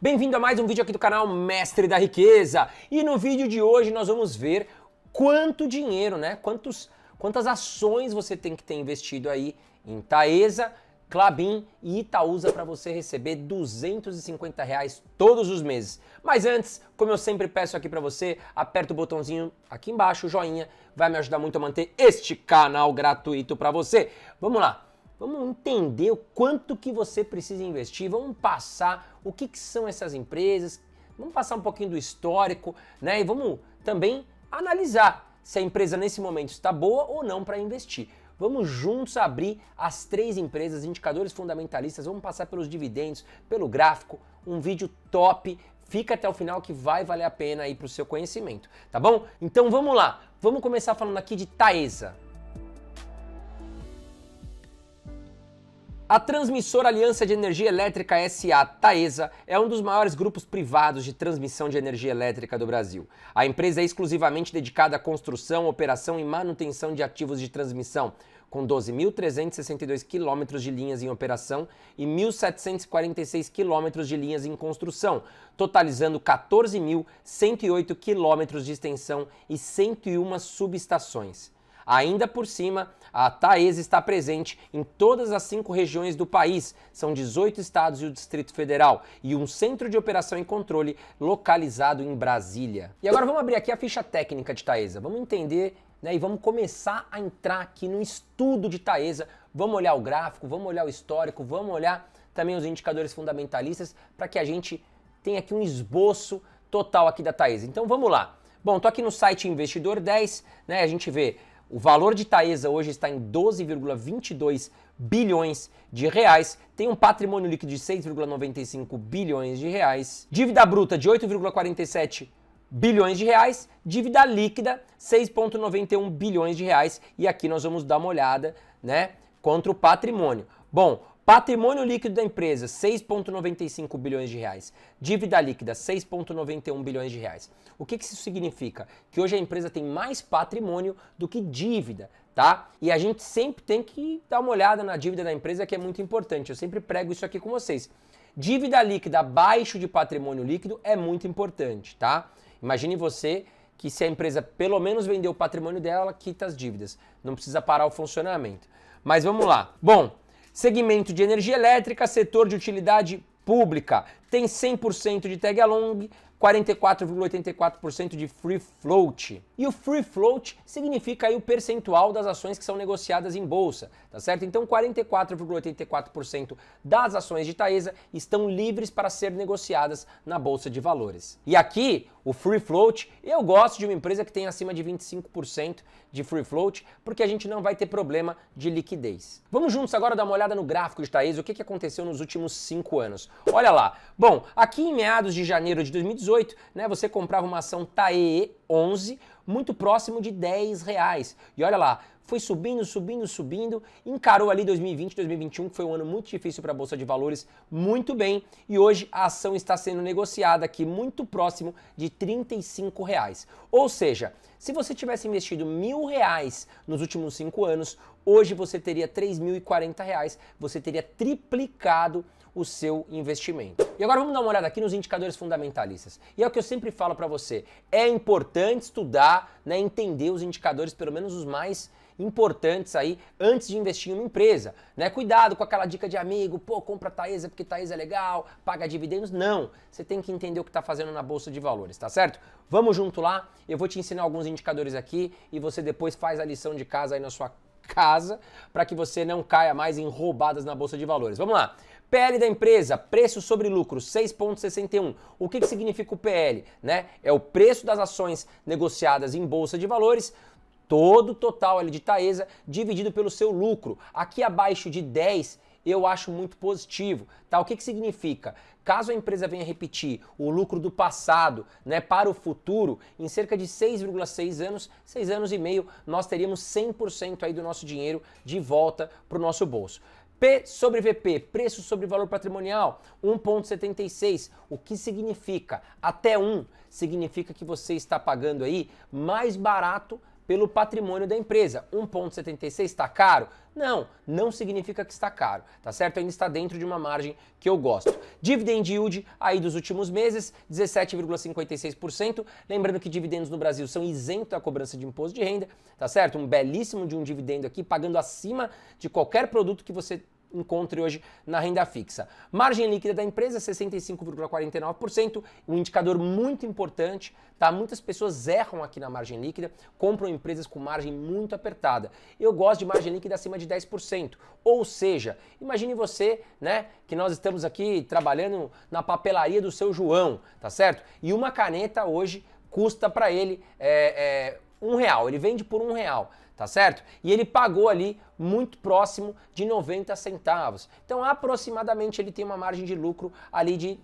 Bem-vindo a mais um vídeo aqui do canal Mestre da Riqueza. E no vídeo de hoje nós vamos ver quanto dinheiro, né? Quantas ações você tem que ter investido aí em Taesa, Klabin e Itaúsa para você receber R$250 todos os meses. Mas antes, como eu sempre peço aqui para você, aperta o botãozinho aqui embaixo, o joinha, vai me ajudar muito a manter este canal gratuito para você. Vamos lá. Vamos entender o quanto que você precisa investir, vamos passar o que são essas empresas, vamos passar um pouquinho do histórico, né? E vamos também analisar se a empresa nesse momento está boa ou não para investir. Vamos juntos abrir as 3 empresas, indicadores fundamentalistas, vamos passar pelos dividendos, pelo gráfico, um vídeo top. Fica até o final que vai valer a pena aí para o seu conhecimento, tá bom? Então vamos lá, vamos começar falando aqui de Taesa. A Transmissora Aliança de Energia Elétrica S.A. Taesa é um dos maiores grupos privados de transmissão de energia elétrica do Brasil. A empresa é exclusivamente dedicada à construção, operação e manutenção de ativos de transmissão, com 12.362 quilômetros de linhas em operação e 1.746 quilômetros de linhas em construção, totalizando 14.108 quilômetros de extensão e 101 subestações. Ainda por cima, a Taesa está presente em todas as 5 regiões do país, são 18 estados e o Distrito Federal, e um centro de operação e controle localizado em Brasília. E agora vamos abrir aqui a ficha técnica de Taesa, vamos entender, né, e vamos começar a entrar aqui no estudo de Taesa, vamos olhar o gráfico, vamos olhar o histórico, vamos olhar também os indicadores fundamentalistas para que a gente tenha aqui um esboço total aqui da Taesa. Então vamos lá. Bom, tô aqui no site Investidor 10, né, a gente vê o valor de Taesa hoje está em 12,22 bilhões de reais, tem um patrimônio líquido de 6,95 bilhões de reais, dívida bruta de 8,47 bilhões de reais, dívida líquida 6,91 bilhões de reais, e aqui nós vamos dar uma olhada, né, contra o patrimônio. Bom, patrimônio líquido da empresa, 6,95 bilhões de reais. Dívida líquida, 6,91 bilhões de reais. O que isso significa? Que hoje a empresa tem mais patrimônio do que dívida, tá? E a gente sempre tem que dar uma olhada na dívida da empresa, que é muito importante. Eu sempre prego isso aqui com vocês. Dívida líquida abaixo de patrimônio líquido é muito importante, tá? Imagine você que se a empresa pelo menos vender o patrimônio dela, ela quita as dívidas. Não precisa parar o funcionamento. Mas vamos lá. Bom, segmento de energia elétrica, setor de utilidade pública, tem 100% de tag along, 44,84% de free float. E o free float significa aí o percentual das ações que são negociadas em bolsa, tá certo? Então 44,84% das ações de Taesa estão livres para ser negociadas na bolsa de valores. E aqui, o free float, eu gosto de uma empresa que tem acima de 25% de free float, porque a gente não vai ter problema de liquidez. Vamos juntos agora dar uma olhada no gráfico de Taesa, o que aconteceu nos últimos 5 anos. Olha lá. Bom, aqui em meados de janeiro de 2018, né, você comprava uma ação TAEE11 muito próximo de R$10. E olha lá, foi subindo, encarou ali 2020, 2021, que foi um ano muito difícil para a Bolsa de Valores, muito bem, e hoje a ação está sendo negociada aqui muito próximo de R$35. Ou seja, se você tivesse investido R$1.000 nos últimos 5 anos, hoje você teria R$3.040, você teria triplicado o seu investimento. E agora vamos dar uma olhada aqui nos indicadores fundamentalistas. E é o que eu sempre falo para você, é importante estudar, né, entender os indicadores, pelo menos os mais importantes aí, antes de investir em uma empresa, né? Cuidado com aquela dica de amigo, pô, compra Taesa porque Taesa é legal, paga dividendos. Não, você tem que entender o que está fazendo na Bolsa de Valores, tá certo? Vamos junto lá, eu vou te ensinar alguns indicadores aqui e você depois faz a lição de casa aí na sua casa, para que você não caia mais em roubadas na Bolsa de Valores. Vamos lá. PL da empresa, preço sobre lucro, 6,61. O que significa o PL? Né? É o preço das ações negociadas em Bolsa de Valores, todo o total ali de Taesa, dividido pelo seu lucro. Aqui abaixo de 10, eu acho muito positivo. Tá? O que significa? Caso a empresa venha repetir o lucro do passado, né, para o futuro, em cerca de 6,6 anos, 6 anos e meio, nós teríamos 100% aí do nosso dinheiro de volta para o nosso bolso. P sobre VP, preço sobre valor patrimonial, 1,76. O que significa? Até 1 significa que você está pagando aí mais barato pelo patrimônio da empresa. 1,76 está caro? Não, não significa que está caro, tá certo? Ainda está dentro de uma margem que eu gosto. Dividend yield aí dos últimos meses, 17,56%. Lembrando que dividendos no Brasil são isentos da cobrança de imposto de renda, tá certo? Um belíssimo de um dividendo aqui, pagando acima de qualquer produto que você encontre hoje na renda fixa. Margem líquida da empresa, 65,49%, um indicador muito importante, tá? Muitas pessoas erram aqui na margem líquida, compram empresas com margem muito apertada. Eu gosto de margem líquida acima de 10%, ou seja, imagine você, né, que nós estamos aqui trabalhando na papelaria do seu João, tá certo? E uma caneta hoje custa para ele R$1, ele vende por R$1. Tá certo? E ele pagou ali muito próximo de 90 centavos. Então, aproximadamente, ele tem uma margem de lucro ali de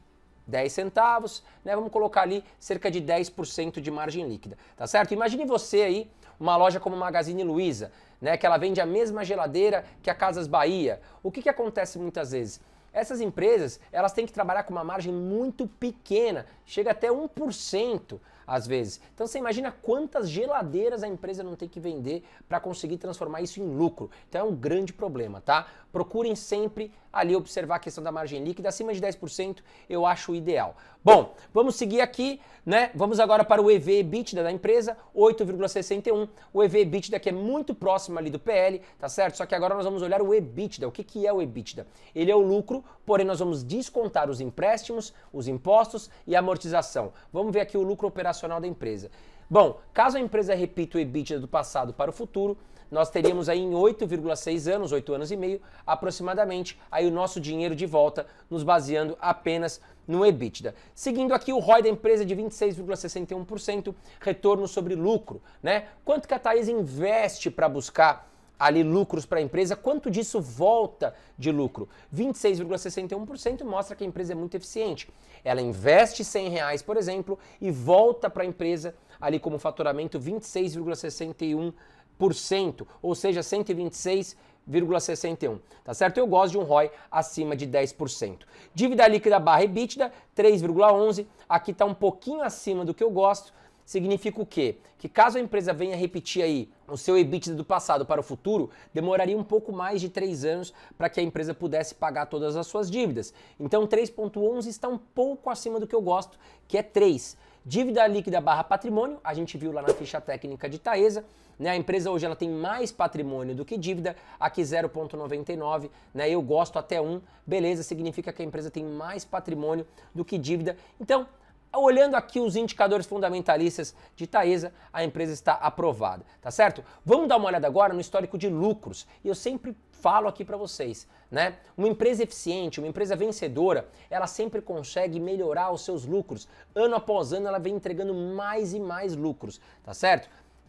10 centavos, né? Vamos colocar ali cerca de 10% de margem líquida, tá certo? Imagine você aí, uma loja como Magazine Luiza, né? Que ela vende a mesma geladeira que a Casas Bahia. O que acontece muitas vezes? Essas empresas, elas têm que trabalhar com uma margem muito pequena, chega até 1% às vezes. Então você imagina quantas geladeiras a empresa não tem que vender para conseguir transformar isso em lucro. Então é um grande problema, tá? Procurem sempre ali observar a questão da margem líquida, acima de 10% eu acho ideal. Bom, vamos seguir aqui, né? Vamos agora para o EV/EBITDA da empresa, 8,61. O EV/EBITDA que é muito próximo ali do PL, tá certo? Só que agora nós vamos olhar o EBITDA. O que é o EBITDA? Ele é o lucro, porém nós vamos descontar os empréstimos, os impostos e a amortização. Vamos ver aqui o lucro operacional da empresa. Bom, caso a empresa repita o EBITDA do passado para o futuro, nós teríamos aí em 8,6 anos, 8 anos e meio, aproximadamente, aí o nosso dinheiro de volta, nos baseando apenas no EBITDA. Seguindo aqui o ROI da empresa de 26,61%, retorno sobre lucro, né? Quanto que a Taesa investe para buscar ali lucros para a empresa, quanto disso volta de lucro? 26,61% mostra que a empresa é muito eficiente. Ela investe R$100, por exemplo, e volta para a empresa ali como faturamento 26,61%, ou seja, 126,61, tá certo? Eu gosto de um ROI acima de 10%. Dívida líquida barra EBITDA, 3,11, aqui está um pouquinho acima do que eu gosto. Significa o quê? Que caso a empresa venha repetir aí o seu EBITDA do passado para o futuro, demoraria um pouco mais de 3 anos para que a empresa pudesse pagar todas as suas dívidas. Então 3,11 está um pouco acima do que eu gosto, que é 3. Dívida líquida barra patrimônio, a gente viu lá na ficha técnica de Taesa, né? A empresa hoje ela tem mais patrimônio do que dívida, aqui 0,99, né? Eu gosto até 1, beleza, significa que a empresa tem mais patrimônio do que dívida. Então, olhando aqui os indicadores fundamentalistas de Taesa, a empresa está aprovada, tá certo? Vamos dar uma olhada agora no histórico de lucros. E eu sempre falo aqui para vocês, né? Uma empresa eficiente, uma empresa vencedora, ela sempre consegue melhorar os seus lucros. Ano após ano ela vem entregando mais e mais lucros, tá certo?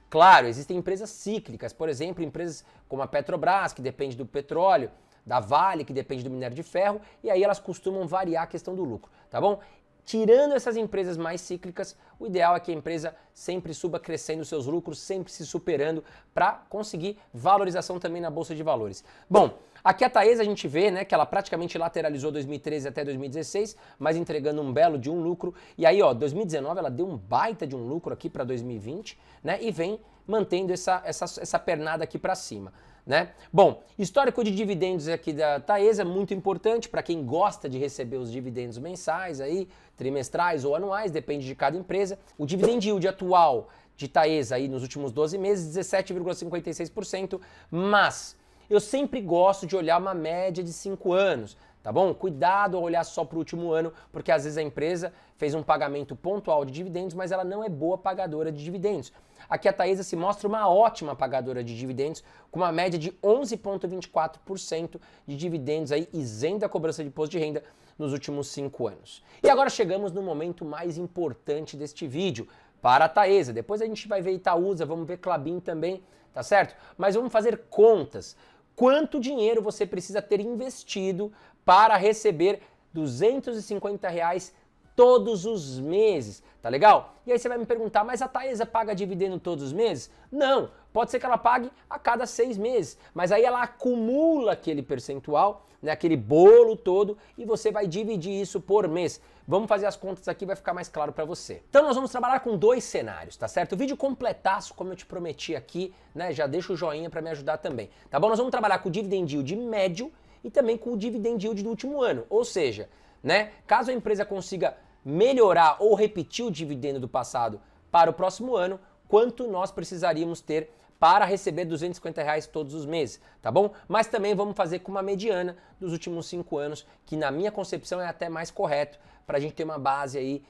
Claro, existem empresas cíclicas, por exemplo, empresas como a Petrobras, que depende do petróleo, da Vale, que depende do minério de ferro, e aí elas costumam variar a questão do lucro, tá bom? Tirando essas empresas mais cíclicas, o ideal é que a empresa sempre suba crescendo seus lucros, sempre se superando para conseguir valorização também na Bolsa de Valores. Bom, aqui a Taesa a gente vê, né, que ela praticamente lateralizou 2013 até 2016, mas entregando um belo de um lucro. E aí, ó, 2019 ela deu um baita de um lucro aqui para 2020, né, e vem mantendo essa pernada aqui para cima. Né? Bom, histórico de dividendos aqui da Taesa é muito importante para quem gosta de receber os dividendos mensais aí, trimestrais ou anuais, depende de cada empresa. O dividend yield atual de Taesa aí nos últimos 12 meses, 17,56%, mas eu sempre gosto de olhar uma média de 5 anos, tá bom? Cuidado ao olhar só para o último ano, porque às vezes a empresa fez um pagamento pontual de dividendos, mas ela não é boa pagadora de dividendos. Aqui a Taesa se mostra uma ótima pagadora de dividendos, com uma média de 11,24% de dividendos aí, isento da cobrança de imposto de renda nos últimos 5 anos. E agora chegamos no momento mais importante deste vídeo, para a Taesa. Depois a gente vai ver Itaúsa, vamos ver Klabin também, tá certo? Mas vamos fazer contas. Quanto dinheiro você precisa ter investido para receber R$250 todos os meses, tá legal? E aí você vai me perguntar, mas a Taesa paga dividendo todos os meses? Não, pode ser que ela pague a cada 6 meses, mas aí ela acumula aquele percentual, né, aquele bolo todo, e você vai dividir isso por mês. Vamos fazer as contas aqui, vai ficar mais claro para você. Então nós vamos trabalhar com dois cenários, tá certo? O vídeo completaço, como eu te prometi aqui, né? Já deixa o joinha para me ajudar também, tá bom? Nós vamos trabalhar com o dividend yield médio e também com o dividend yield do último ano, ou seja, né? Caso a empresa consiga melhorar ou repetir o dividendo do passado para o próximo ano, quanto nós precisaríamos ter para receber R$250 todos os meses, tá bom? Mas também vamos fazer com uma mediana dos últimos 5 anos, que na minha concepção é até mais correto, para a gente ter uma base aí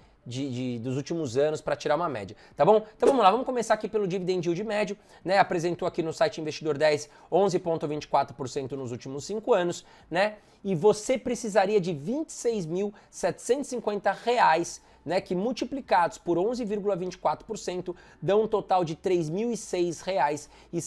dos últimos anos para tirar uma média, tá bom? Então vamos lá, vamos começar aqui pelo dividend yield médio, né? Apresentou aqui no site Investidor 10 11,24% nos últimos 5 anos, né? E você precisaria de R$26.750, né, que multiplicados por 11,24% dão um total de R$ 3.006,70. R$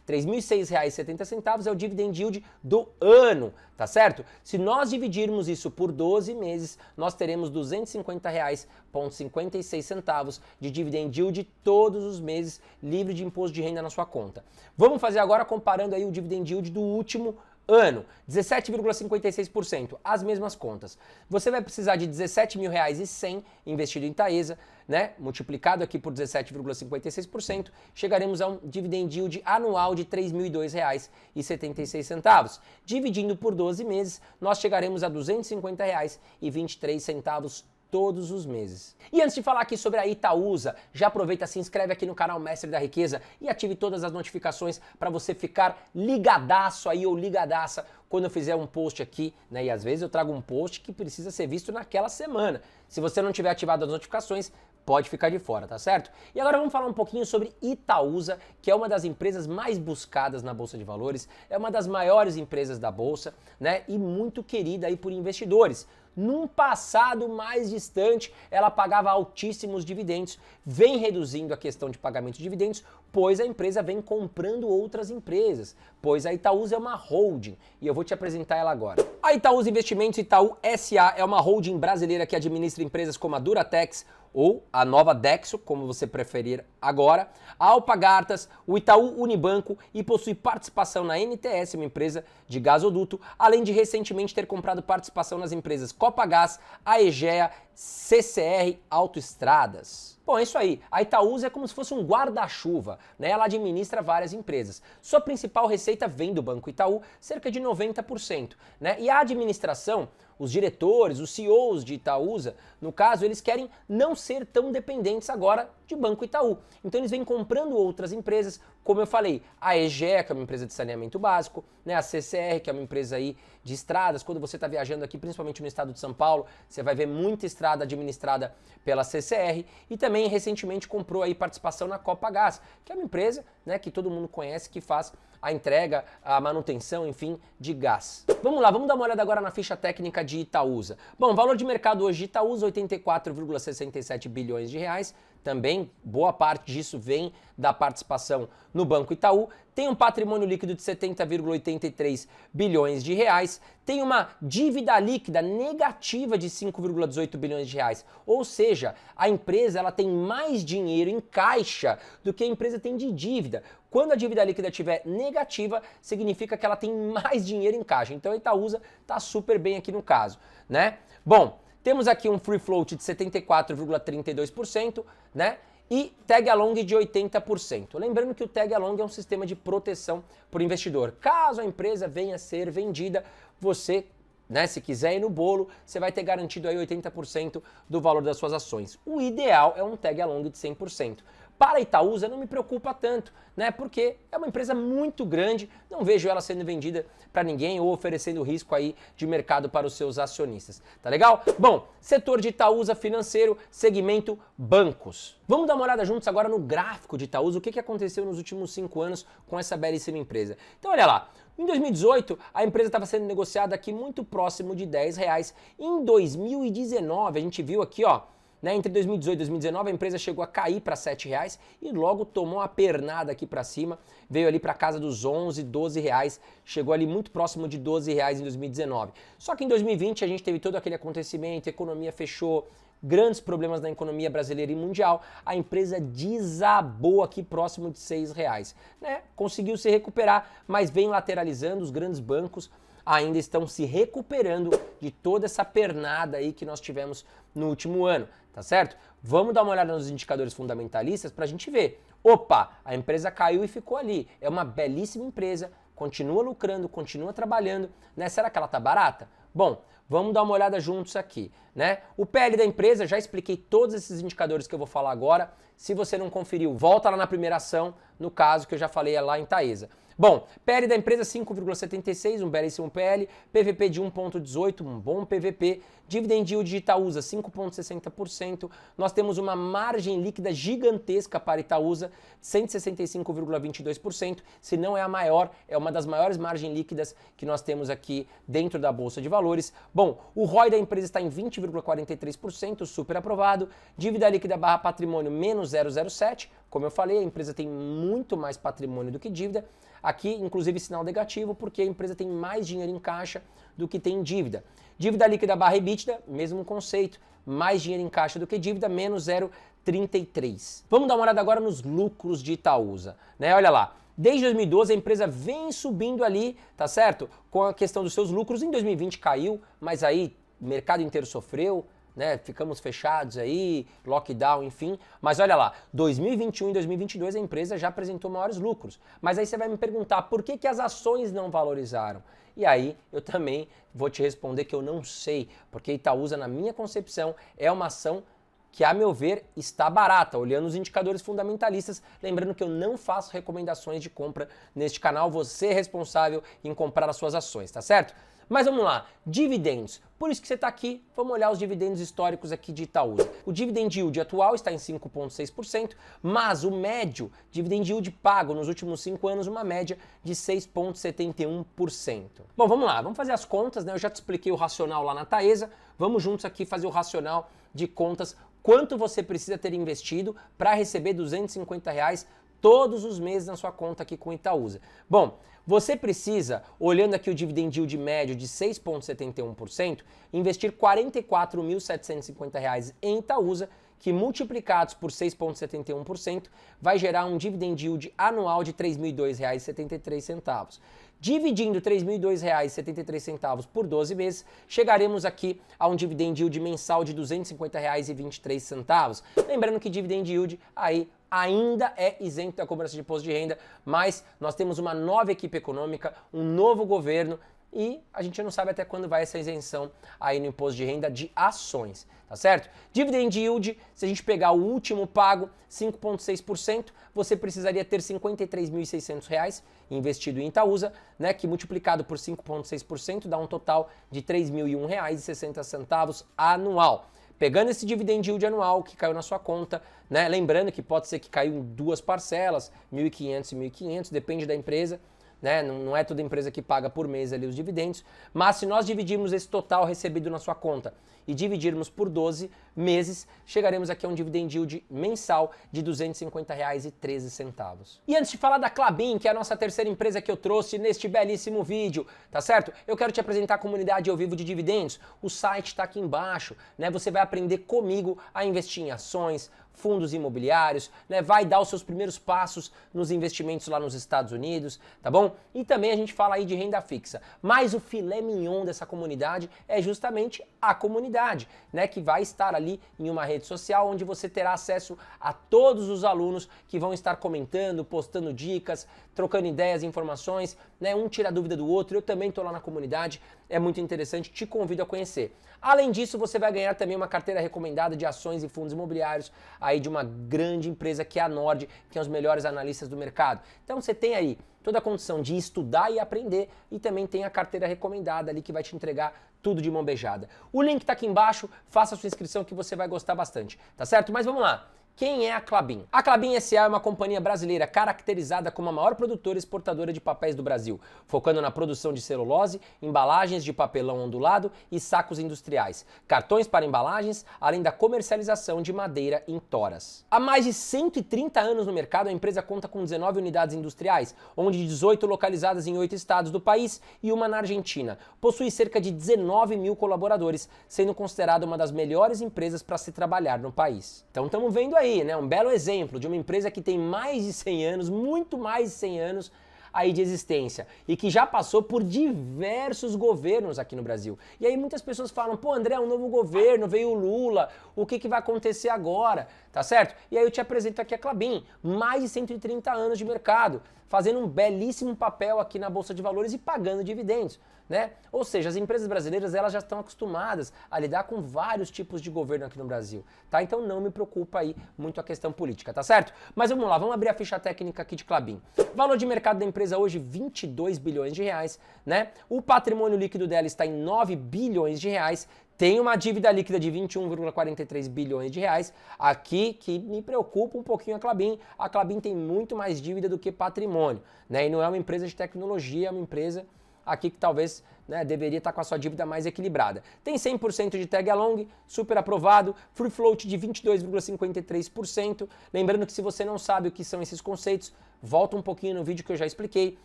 3.006,70 é o dividend yield do ano, tá certo? Se nós dividirmos isso por 12 meses, nós teremos R$ 250,56 de dividend yield todos os meses, livre de imposto de renda na sua conta. Vamos fazer agora comparando aí o dividend yield do último ano, 17,56%, as mesmas contas. Você vai precisar de R$ 17.100 investido em Taesa, né? Multiplicado aqui por 17,56%, chegaremos a um dividend yield anual de R$ 3.002,76. Dividindo por 12 meses, nós chegaremos a R$ 250,23 todos os meses. E antes de falar aqui sobre a Itaúsa, já aproveita, se inscreve aqui no canal Mestre da Riqueza e ative todas as notificações para você ficar ligadaço aí ou ligadaça quando eu fizer um post aqui, né? E às vezes eu trago um post que precisa ser visto naquela semana. Se você não tiver ativado as notificações, pode ficar de fora, tá certo? E agora vamos falar um pouquinho sobre Itaúsa, que é uma das empresas mais buscadas na Bolsa de Valores, é uma das maiores empresas da Bolsa, né? E muito querida aí por investidores. Num passado mais distante, ela pagava altíssimos dividendos, vem reduzindo a questão de pagamento de dividendos, pois a empresa vem comprando outras empresas, pois a Itaúsa é uma holding, e eu vou te apresentar ela agora. A Itaúsa Investimentos Itaú S.A. é uma holding brasileira que administra empresas como a Duratex, ou a Nova Dexo, como você preferir agora, a Alpargatas, o Itaú Unibanco e possui participação na NTS, uma empresa de gasoduto, além de recentemente ter comprado participação nas empresas Copagaz, Aegea, CCR Autoestradas. Bom, é isso aí. A Itaúsa é como se fosse um guarda-chuva, né? Ela administra várias empresas. Sua principal receita vem do Banco Itaú, cerca de 90%, né? E a administração, os diretores, os CEOs de Itaúsa, no caso, eles querem não ser tão dependentes agora de Banco Itaú. Então eles vêm comprando outras empresas, como eu falei, a Egea, que é uma empresa de saneamento básico, né? A CCR, que é uma empresa aí de estradas. Quando você está viajando aqui, principalmente no estado de São Paulo, você vai ver muita estrada administrada pela CCR, e também recentemente comprou aí participação na Copagaz, que é uma empresa, né, que todo mundo conhece, que faz a entrega, a manutenção, enfim, de gás. Vamos lá, vamos dar uma olhada agora na ficha técnica de Itaúsa. Bom, valor de mercado hoje de Itaúsa, 84,67 bilhões de reais. Também boa parte disso vem da participação no Banco Itaú. Tem um patrimônio líquido de 70,83 bilhões de reais. Tem uma dívida líquida negativa de 5,18 bilhões de reais. Ou seja, a empresa ela tem mais dinheiro em caixa do que a empresa tem de dívida. Quando a dívida líquida estiver negativa, significa que ela tem mais dinheiro em caixa. Então a Itaúsa está super bem aqui no caso, né? Bom, temos aqui um free float de 74,32%, né? E tag along de 80%. Lembrando que o tag along é um sistema de proteção para o investidor. Caso a empresa venha a ser vendida, você, né, se quiser ir no bolo, você vai ter garantido aí 80% do valor das suas ações. O ideal é um tag along de 100%. Para a Itaúsa não me preocupa tanto, né? Porque é uma empresa muito grande, não vejo ela sendo vendida para ninguém ou oferecendo risco aí de mercado para os seus acionistas. Tá legal? Bom, setor de Itaúsa financeiro, segmento bancos. Vamos dar uma olhada juntos agora no gráfico de Itaúsa, o que aconteceu nos últimos 5 anos com essa belíssima empresa. Então olha lá, em 2018 a empresa estava sendo negociada aqui muito próximo de R$10. Em 2019 a gente viu aqui, ó, né, entre 2018 e 2019 a empresa chegou a cair para R$7 e logo tomou uma pernada aqui para cima, veio ali para casa dos R$11, R$12, chegou ali muito próximo de R$12 em 2019. Só que em 2020 a gente teve todo aquele acontecimento, a economia fechou, grandes problemas na economia brasileira e mundial, a empresa desabou aqui próximo de R$6, né? Conseguiu se recuperar, mas vem lateralizando os grandes bancos, ainda estão se recuperando de toda essa pernada aí que nós tivemos no último ano, tá certo? Vamos dar uma olhada nos indicadores fundamentalistas para a gente ver. Opa, a empresa caiu e ficou ali. É uma belíssima empresa, continua lucrando, continua trabalhando, né? Será que ela tá barata? Bom, vamos dar uma olhada juntos aqui, né? O PL da empresa, já expliquei todos esses indicadores que eu vou falar agora. Se você não conferiu, volta lá na primeira ação, no caso que eu já falei lá em Taesa. Bom, PL da empresa 5,76, um belíssimo PL, PVP de 1,18, um bom PVP, dividend yield de Itaúsa 5,60%, nós temos uma margem líquida gigantesca para Itaúsa, 165,22%, se não é a maior, é uma das maiores margens líquidas que nós temos aqui dentro da Bolsa de Valores. Bom, o ROI da empresa está em 20,43%, super aprovado, dívida líquida barra patrimônio menos 0,07, como eu falei, a empresa tem muito mais patrimônio do que dívida. Aqui, inclusive, sinal negativo, porque a empresa tem mais dinheiro em caixa do que tem em dívida. Dívida líquida barra EBITDA, mesmo conceito, mais dinheiro em caixa do que dívida, menos 0,33. Vamos dar uma olhada agora nos lucros de Itaúsa, né? Olha lá, desde 2012 a empresa vem subindo ali, tá certo? Com a questão dos seus lucros, em 2020 caiu, mas aí o mercado inteiro sofreu, né? Ficamos fechados aí, lockdown, enfim. Mas olha lá, 2021 e 2022 a empresa já apresentou maiores lucros. Mas aí você vai me perguntar por que as ações não valorizaram? E aí eu também vou te responder que eu não sei, porque Itaúsa, na minha concepção, é uma ação que, a meu ver, está barata, olhando os indicadores fundamentalistas. Lembrando que eu não faço recomendações de compra neste canal, você é responsável em comprar as suas ações, tá certo? Mas vamos lá, dividendos. Por isso que você está aqui, vamos olhar os dividendos históricos aqui de Itaúsa. O dividend yield atual está em 5,6%, mas o médio dividend yield pago nos últimos 5 anos, uma média de 6,71%. Bom, vamos lá, vamos fazer as contas, né? Eu já te expliquei o racional lá na Taesa, vamos juntos aqui fazer o racional de contas, quanto você precisa ter investido para receber R$250 todos os meses na sua conta aqui com Itaúsa. Bom, você precisa, olhando aqui o dividend yield médio de 6,71%, investir R$ 44.750 em Itaúsa, que multiplicados por 6,71% vai gerar um dividend yield anual de R$ 3.002,73. Dividindo R$ 3.002,73 por 12 meses, chegaremos aqui a um dividend yield mensal de R$ 250,23. Lembrando que dividend yield aí ainda é isento da cobrança de imposto de renda, mas nós temos uma nova equipe econômica, um novo governo e a gente não sabe até quando vai essa isenção aí no imposto de renda de ações, tá certo? Dividend yield, se a gente pegar o último pago, 5,6%, você precisaria ter R$ 53.600 investido em Itaúsa, né, que multiplicado por 5,6% dá um total de R$ 3.001,60 anual. Pegando esse dividend yield anual que caiu na sua conta, né, lembrando que pode ser que caiu em duas parcelas, 1.500 e 1.500, depende da empresa, né? Não é toda empresa que paga por mês ali os dividendos, mas se nós dividirmos esse total recebido na sua conta e dividirmos por 12 meses, chegaremos aqui a um dividend yield mensal de R$ 250,13. E antes de falar da Klabin, que é a nossa terceira empresa que eu trouxe neste belíssimo vídeo, tá certo? Eu quero te apresentar a comunidade ao vivo de dividendos. O site está aqui embaixo, né? Você vai aprender comigo a investir em ações, fundos imobiliários, né? Vai dar os seus primeiros passos nos investimentos lá nos Estados Unidos, tá bom? E também a gente fala aí de renda fixa. Mas o filé mignon dessa comunidade é justamente a comunidade, né? Que vai estar ali em uma rede social onde você terá acesso a todos os alunos que vão estar comentando, postando dicas, trocando ideias, informações, né? Um tira a dúvida do outro. Eu também estou lá na comunidade, é muito interessante, te convido a conhecer. Além disso, você vai ganhar também uma carteira recomendada de ações e fundos imobiliários aí de uma grande empresa que é a Nord, que é os melhores analistas do mercado. Então você tem aí toda a condição de estudar e aprender e também tem a carteira recomendada ali que vai te entregar tudo de mão beijada. O link tá aqui embaixo, faça a sua inscrição que você vai gostar bastante, tá certo? Mas vamos lá. Quem é a Klabin? A Klabin S.A. é uma companhia brasileira caracterizada como a maior produtora e exportadora de papéis do Brasil, focando na produção de celulose, embalagens de papelão ondulado e sacos industriais, cartões para embalagens, além da comercialização de madeira em toras. Há mais de 130 anos no mercado, a empresa conta com 19 unidades industriais, onde 18 localizadas em 8 estados do país e uma na Argentina. Possui cerca de 19 mil colaboradores, sendo considerada uma das melhores empresas para se trabalhar no país. Então estamos vendo aí, né, um belo exemplo de uma empresa que tem mais de 100 anos, muito mais de 100 anos, aí de existência e que já passou por diversos governos aqui no Brasil. E aí muitas pessoas falam, pô André, um novo governo, veio o Lula, o que vai acontecer agora, tá certo? E aí eu te apresento aqui a Klabin, mais de 130 anos de mercado, fazendo um belíssimo papel aqui na Bolsa de Valores e pagando dividendos, né? Ou seja, as empresas brasileiras elas já estão acostumadas a lidar com vários tipos de governo aqui no Brasil, tá? Então não me preocupa aí muito a questão política, tá certo? Mas vamos lá, vamos abrir a ficha técnica aqui de Klabin. Valor de mercado da empresa hoje, 22 bilhões de reais, né? O patrimônio líquido dela está em 9 bilhões de reais, tem uma dívida líquida de 21,43 bilhões de reais, aqui que me preocupa um pouquinho a Klabin tem muito mais dívida do que patrimônio, né? E não é uma empresa de tecnologia, é uma empresa aqui que talvez, né, deveria estar com a sua dívida mais equilibrada. Tem 100% de tag along, super aprovado, free float de 22,53%. Lembrando que se você não sabe o que são esses conceitos, volta um pouquinho no vídeo que eu já expliquei.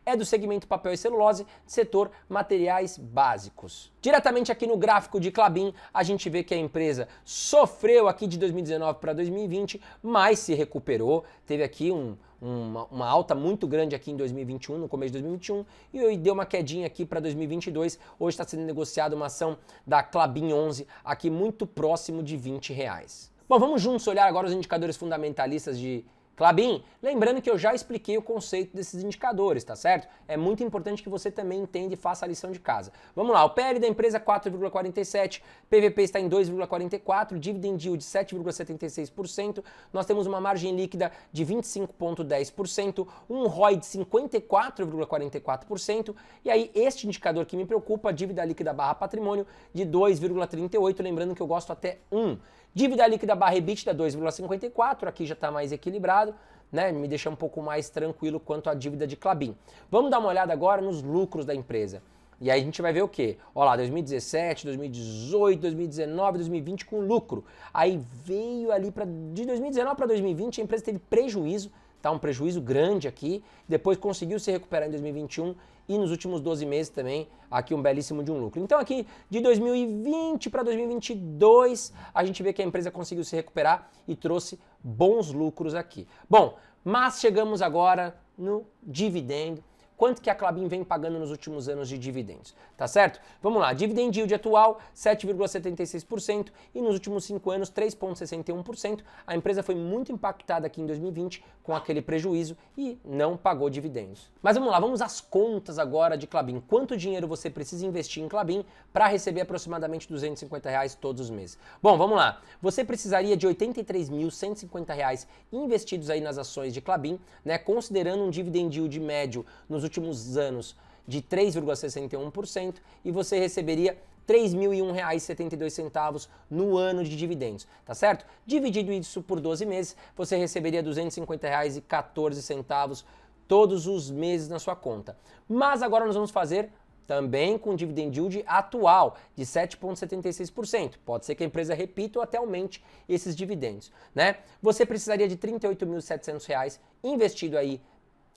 É do segmento papel e celulose, setor materiais básicos. Diretamente aqui no gráfico de Klabin, a gente vê que a empresa sofreu aqui de 2019 para 2020, mas se recuperou, teve aqui uma alta muito grande aqui em 2021, no começo de 2021, e deu uma quedinha aqui para 2022. Hoje está sendo negociada uma ação da Klabin 11, aqui muito próximo de R$20. Bom, vamos juntos olhar agora os indicadores fundamentalistas de Klabin, lembrando que eu já expliquei o conceito desses indicadores, tá certo? É muito importante que você também entenda e faça a lição de casa. Vamos lá, o PL da empresa 4,47, PVP está em 2,44, dividend yield de 7,76%, nós temos uma margem líquida de 25,10%, um ROI de 54,44%, e aí este indicador que me preocupa, dívida líquida barra patrimônio de 2,38, lembrando que eu gosto até 1. Dívida líquida barra EBITDA 2,54, aqui já está mais equilibrado, né? Me deixa um pouco mais tranquilo quanto à dívida de Klabin. Vamos dar uma olhada agora nos lucros da empresa. E aí a gente vai ver o quê? Olha lá, 2017, 2018, 2019, 2020 com lucro. Aí veio ali de 2019 para 2020 a empresa teve prejuízo, tá? Um prejuízo grande aqui, depois conseguiu se recuperar em 2021 e nos últimos 12 meses também, aqui um belíssimo de um lucro. Então aqui, de 2020 para 2022, a gente vê que a empresa conseguiu se recuperar e trouxe bons lucros aqui. Bom, mas chegamos agora no dividendo. Quanto que a Klabin vem pagando nos últimos anos de dividendos, tá certo? Vamos lá, dividend yield atual 7,76% e nos últimos 5 anos 3,61%. A empresa foi muito impactada aqui em 2020 com aquele prejuízo e não pagou dividendos. Mas vamos lá, vamos às contas agora de Klabin. Quanto dinheiro você precisa investir em Klabin para receber aproximadamente R$250 todos os meses? Bom, vamos lá. Você precisaria de R$83.150 investidos aí nas ações de Klabin, né, considerando um dividend yield médio nos últimos anos de 3,61% e você receberia R$3.001,72 no ano de dividendos, tá certo? Dividido isso por 12 meses, você receberia R$250,14 todos os meses na sua conta. Mas agora nós vamos fazer também com dividend yield atual de 7,76%. Pode ser que a empresa repita ou até aumente esses dividendos, né? Você precisaria de R$38.700 investido aí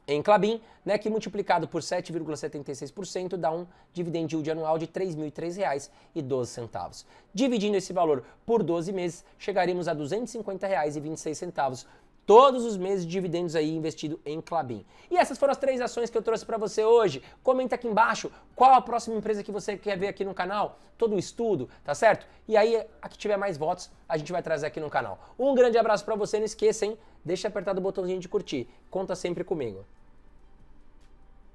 em Klabin, né, que multiplicado por 7,76% dá um dividend yield anual de R$3.003,12. Dividindo esse valor por 12 meses, chegaremos a R$250,26 todos os meses de dividendos aí investido em Klabin. E essas foram as 3 ações que eu trouxe para você hoje. Comenta aqui embaixo qual a próxima empresa que você quer ver aqui no canal, todo o estudo, tá certo? E aí, a que tiver mais votos, a gente vai trazer aqui no canal. Um grande abraço para você, não esqueça, hein? Deixa apertado o botãozinho de curtir. Conta sempre comigo.